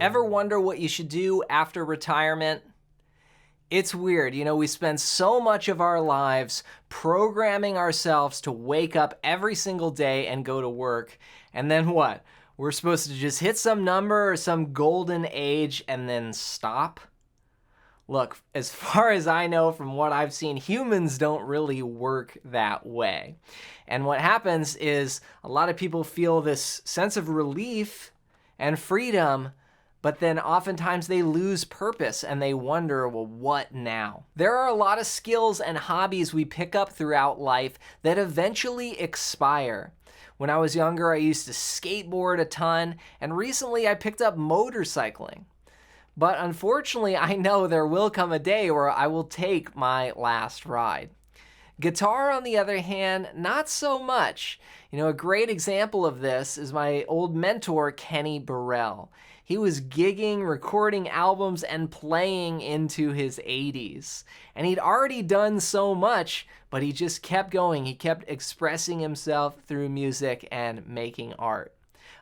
Ever wonder what you should do after retirement? It's weird, we spend so much of our lives programming ourselves to wake up every single day and go to work. And then what? We're supposed to just hit some number or some golden age and then stop? Look, as far as I know from what I've seen, humans don't really work that way. And what happens is a lot of people feel this sense of relief and freedom, but then oftentimes they lose purpose and they wonder, well, what now? There are a lot of skills and hobbies we pick up throughout life that eventually expire. When I was younger, I used to skateboard a ton, and recently I picked up motorcycling. But unfortunately, I know there will come a day where I will take my last ride. Guitar, on the other hand, not so much. A great example of this is my old mentor, Kenny Burrell. He was gigging, recording albums, and playing into his 80s. And he'd already done so much, but he just kept going. He kept expressing himself through music and making art.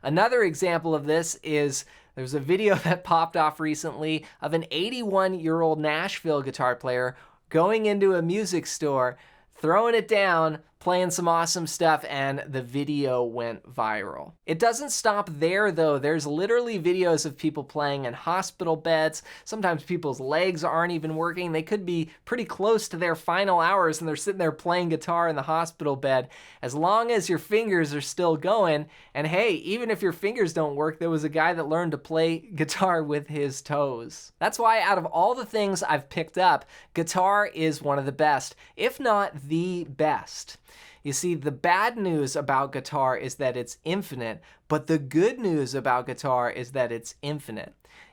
Another example of this is there's a video that popped off recently of an 81-year-old Nashville guitar player going into a music store, throwing it down, playing some awesome stuff, and the video went viral. It doesn't stop there though. There's literally videos of people playing in hospital beds. Sometimes people's legs aren't even working. They could be pretty close to their final hours and they're sitting there playing guitar in the hospital bed. As long as your fingers are still going, and hey, even if your fingers don't work, there was a guy that learned to play guitar with his toes. That's why out of all the things I've picked up, guitar is one of the best, if not the best. You see, the bad news about guitar is that it's infinite, but the good news about guitar is that it's infinite.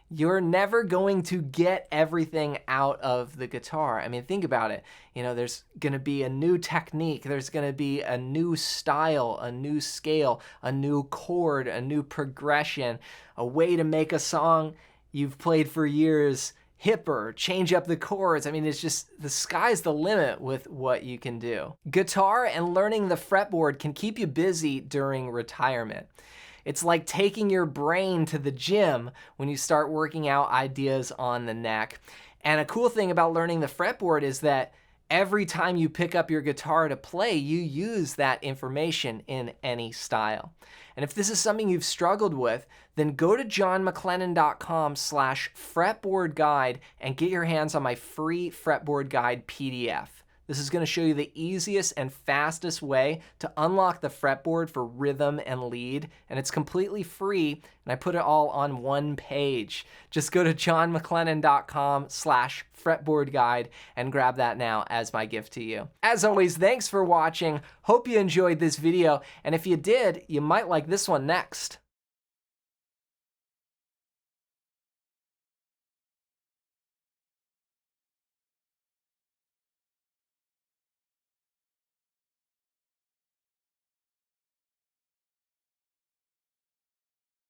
You're never going to get everything out of the guitar. I mean, think about it. There's going to be a new technique. There's going to be a new style, a new scale, a new chord, a new progression, a way to make a song you've played for years hipper, change up the chords. I mean, it's just, the sky's the limit with what you can do. Guitar and learning the fretboard can keep you busy during retirement. It's like taking your brain to the gym when you start working out ideas on the neck. And a cool thing about learning the fretboard is that every time you pick up your guitar to play, you use that information in any style. And if this is something you've struggled with, then go to johnmcclennan.com/fretboard guide and get your hands on my free fretboard guide PDF. This is going to show you the easiest and fastest way to unlock the fretboard for rhythm and lead, and it's completely free, and I put it all on one page. Just go to johnmcclennan.com/fretboard guide and grab that now as my gift to you. As always, thanks for watching. Hope you enjoyed this video, and if you did, you might like this one next.